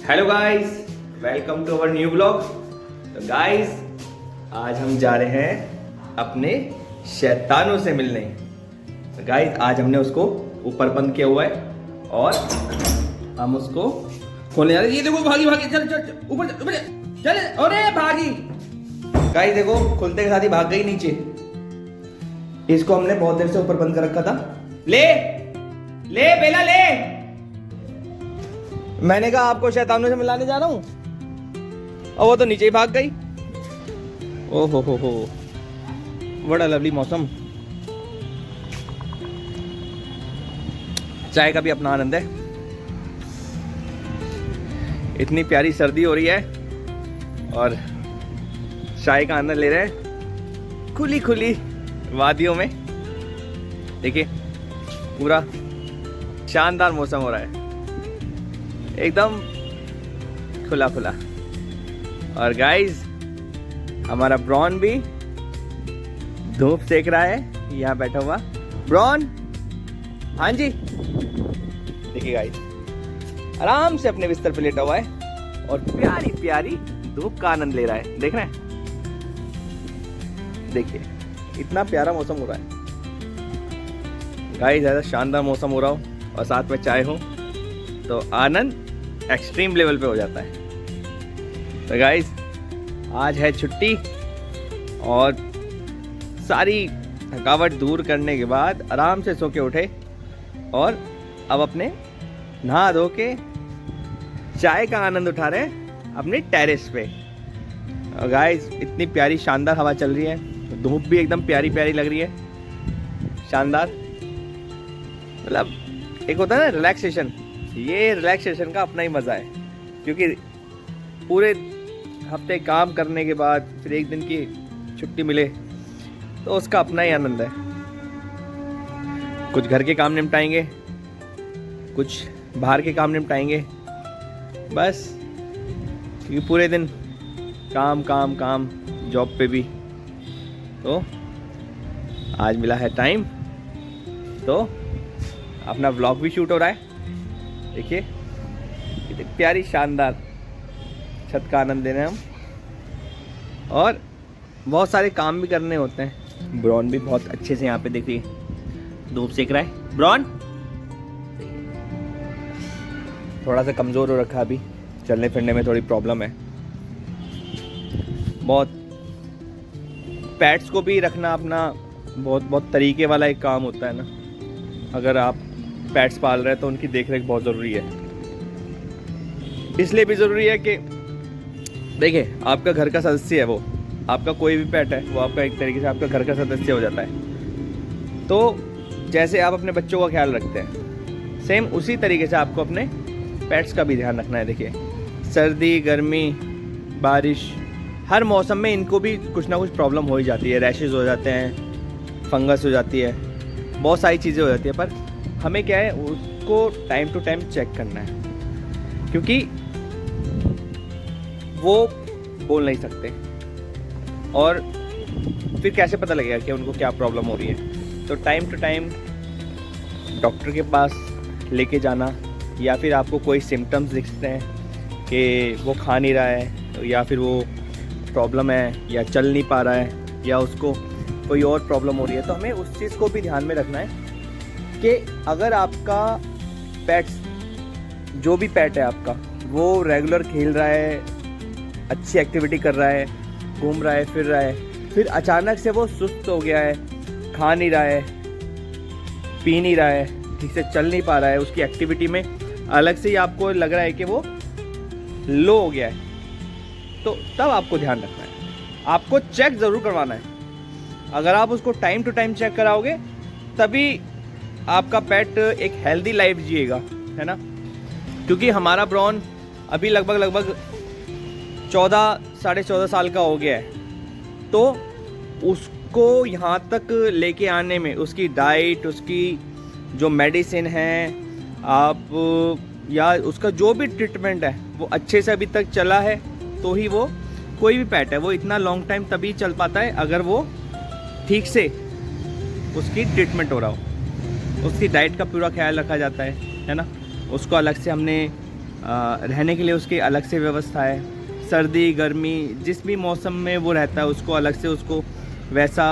Hello guys, welcome to our new blog. तो guys, आज हम जा रहे हैं अपने शैतानों से मिलने। तो गाइस, आज हमने उसको ऊपर बंद किया हुआ है और हम उसको खोलने जा रहे हैं। ये देखो, भागी भागी, चल चल ऊपर चल, ऊपर चल, अरे भागी। गाइस देखो, खुलते के साथ ही भाग गई नीचे। इसको हमने बहुत देर से ऊपर बंद कर रखा था। ले ले बेला ले। मैंने कहा आपको शैतानों से मिलाने जा रहा हूं और वो तो नीचे ही भाग गई। ओहो हो, बड़ा लवली मौसम। चाय का भी अपना आनंद है। इतनी प्यारी सर्दी हो रही है और चाय का आनंद ले रहे हैं खुली खुली वादियों में। देखिए, पूरा शानदार मौसम हो रहा है, एकदम खुला खुला। और गाइस, हमारा ब्रॉन भी धूप सेक रहा है यहाँ बैठा हुआ। ब्रॉन, हाँ जी, देखिए गाइस, आराम से अपने बिस्तर पे लेटा हुआ है और प्यारी प्यारी धूप का आनंद ले रहा है। देख रहे हैं, देखिए इतना प्यारा मौसम हो रहा है गाइस। ज़्यादा शानदार मौसम हो रहा हो और साथ में चाय हो तो आनंद एक्सट्रीम लेवल पे हो जाता है। तो गाइस, आज है छुट्टी और सारी थकावट दूर करने के बाद आराम से सो के उठे और अब अपने नहा धो के चाय का आनंद उठा रहे हैं अपने टेरेस पे। और गाइस, इतनी प्यारी शानदार हवा चल रही है, धूप भी एकदम प्यारी प्यारी लग रही है, शानदार। मतलब एक होता है ना रिलैक्सेशन, ये रिलैक्सेशन का अपना ही मज़ा है, क्योंकि पूरे हफ्ते काम करने के बाद फिर एक दिन की छुट्टी मिले तो उसका अपना ही आनंद है। कुछ घर के काम निपटाएंगे, कुछ बाहर के काम निपटाएंगे, बस, क्योंकि पूरे दिन काम काम काम, जॉब पे भी। तो आज मिला है टाइम तो अपना व्लॉग भी शूट हो रहा है। देखिए कितनी प्यारी शानदार छत का आनंद ले रहे हैं हम और बहुत सारे काम भी करने होते हैं। ब्रॉन भी बहुत अच्छे से यहाँ पे देखिए धूप सेक रहा है। ब्रॉन थोड़ा सा कमज़ोर हो रखा है, अभी चलने फिरने में थोड़ी प्रॉब्लम है। बहुत पेट्स को भी रखना अपना बहुत तरीके वाला एक काम होता है ना। अगर आप पेट्स पाल रहे हैं तो उनकी देखरेख बहुत ज़रूरी है। इसलिए भी ज़रूरी है कि देखिए, आपका घर का सदस्य है वो, आपका कोई भी पेट है वो आपका एक तरीके से आपका घर का सदस्य हो जाता है। तो जैसे आप अपने बच्चों का ख्याल रखते हैं, सेम उसी तरीके से आपको अपने पेट्स का भी ध्यान रखना है। देखिए, सर्दी, गर्मी, बारिश, हर मौसम में इनको भी कुछ ना कुछ प्रॉब्लम हो ही जाती है। रैशेज हो जाते हैं, फंगस हो जाती है, बहुत सारी चीज़ें हो जाती है। पर हमें क्या है, उसको टाइम टू टाइम चेक करना है, क्योंकि वो बोल नहीं सकते और फिर कैसे पता लगेगा कि उनको क्या प्रॉब्लम हो रही है। तो टाइम टू टाइम डॉक्टर के पास लेके जाना, या फिर आपको कोई सिम्टम्स दिखते हैं कि वो खा नहीं रहा है या फिर वो प्रॉब्लम है या चल नहीं पा रहा है या उसको कोई और प्रॉब्लम हो रही है, तो हमें उस चीज़ को भी ध्यान में रखना है कि अगर आपका पेट्स, जो भी पेट है आपका, वो रेगुलर खेल रहा है, अच्छी एक्टिविटी कर रहा है, घूम रहा है, फिर रहा है, फिर अचानक से वो सुस्त हो गया है, खा नहीं रहा है, पी नहीं रहा है, ठीक से चल नहीं पा रहा है, उसकी एक्टिविटी में अलग से ही आपको लग रहा है कि वो लो हो गया है, तो तब आपको ध्यान रखना है, आपको चेक ज़रूर करवाना है। अगर आप उसको टाइम टू टाइम चेक कराओगे तभी आपका पेट एक हेल्दी लाइफ जिएगा, है ना। क्योंकि हमारा ब्रॉन अभी लगभग 14 साढ़े 14 साल का हो गया है, तो उसको यहाँ तक लेके आने में उसकी डाइट, उसकी जो मेडिसिन है आप, या उसका जो भी ट्रीटमेंट है वो अच्छे से अभी तक चला है, तो ही वो, कोई भी पेट है वो इतना लॉन्ग टाइम तभी चल पाता है अगर वो ठीक से उसकी ट्रीटमेंट हो रहा हो, उसकी डाइट का पूरा ख्याल रखा जाता है ना। उसको अलग से हमने रहने के लिए उसकी अलग से व्यवस्था है। सर्दी गर्मी जिस भी मौसम में वो रहता है उसको अलग से उसको वैसा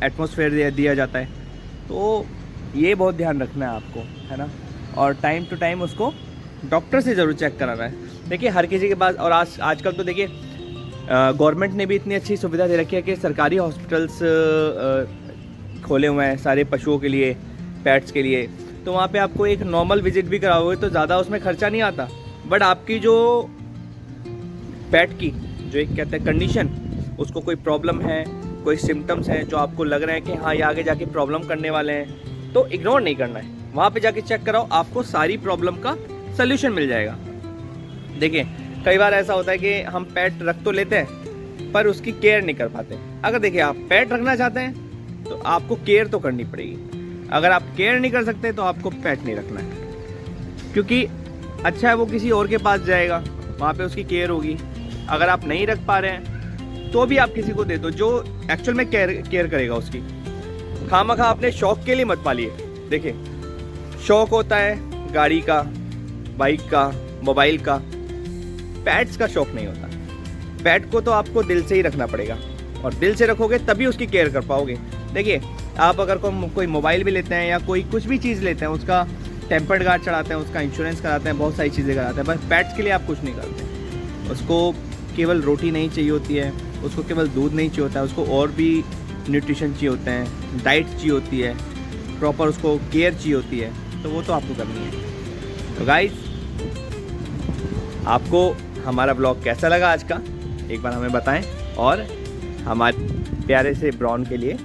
एटमॉस्फेयर दिया जाता है। तो ये बहुत ध्यान रखना है आपको, है ना। और टाइम टू टाइम उसको डॉक्टर से ज़रूर चेक कराना है। देखिए हर किसी के पास, और आजकल तो देखिए गवर्नमेंट ने भी इतनी अच्छी सुविधा दे रखी है कि सरकारी हॉस्पिटल्स खोले हुए हैं सारे पशुओं के लिए, पेट्स के लिए। तो वहाँ पे आपको एक नॉर्मल विजिट भी कराओगे तो ज़्यादा उसमें खर्चा नहीं आता। बट आपकी जो पेट की जो एक कहते हैं कंडीशन, उसको कोई प्रॉब्लम है, कोई सिम्टम्स हैं जो आपको लग रहे हैं कि हाँ ये आगे जाके प्रॉब्लम करने वाले हैं, तो इग्नोर नहीं करना है। वहाँ पे जाके चेक कराओ, आपको सारी प्रॉब्लम का सल्यूशन मिल जाएगा। देखिए कई बार ऐसा होता है कि हम पेट रख तो लेते हैं पर उसकी केयर नहीं कर पाते। अगर देखिए आप पेट रखना चाहते हैं तो आपको केयर तो करनी पड़ेगी। अगर आप केयर नहीं कर सकते तो आपको पेट नहीं रखना है, क्योंकि अच्छा है वो किसी और के पास जाएगा, वहाँ पे उसकी केयर होगी। अगर आप नहीं रख पा रहे हैं तो भी आप किसी को दे दो जो एक्चुअल में केयर करेगा उसकी। खामखा अपने शौक के लिए मत पालिए। देखिए शौक होता है गाड़ी का, बाइक का, मोबाइल का, पेट्स का शौक नहीं होता। पेट को तो आपको दिल से ही रखना पड़ेगा, और दिल से रखोगे तभी उसकी केयर कर पाओगे। देखिए आप अगर कोई मोबाइल भी लेते हैं या कोई कुछ भी चीज़ लेते हैं, उसका टेम्पर्ड गार्ड चढ़ाते हैं, उसका इंश्योरेंस कराते हैं, बहुत सारी चीज़ें कराते हैं, बस पेट्स के लिए आप कुछ नहीं करते। उसको केवल रोटी नहीं चाहिए होती है, उसको केवल दूध नहीं चाहिए होता है, उसको और भी न्यूट्रिशन चाहिए होते हैं, डाइट चाहिए होती है, प्रॉपर उसको केयर चाहिए होती है, तो वो तो आपको करनी है। तो गाइस आपको हमारा ब्लॉग कैसा लगा आज का, एक बार हमें बताएं, और हमारे प्यारे से ब्राउन के लिए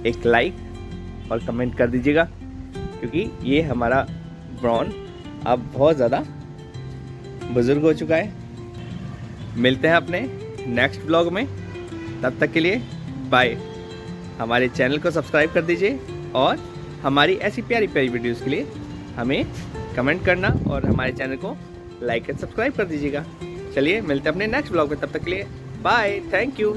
एक लाइक और कमेंट कर दीजिएगा, क्योंकि ये हमारा ब्राउन अब बहुत ज़्यादा बुज़ुर्ग हो चुका है। मिलते हैं अपने नेक्स्ट ब्लॉग में, तब तक के लिए बाय। हमारे चैनल को सब्सक्राइब कर दीजिए और हमारी ऐसी प्यारी प्यारी वीडियोस के लिए हमें कमेंट करना और हमारे चैनल को लाइक एंड सब्सक्राइब कर दीजिएगा। चलिए मिलते हैं अपने नेक्स्ट ब्लॉग में, तब तक के लिए बाय, थैंक यू।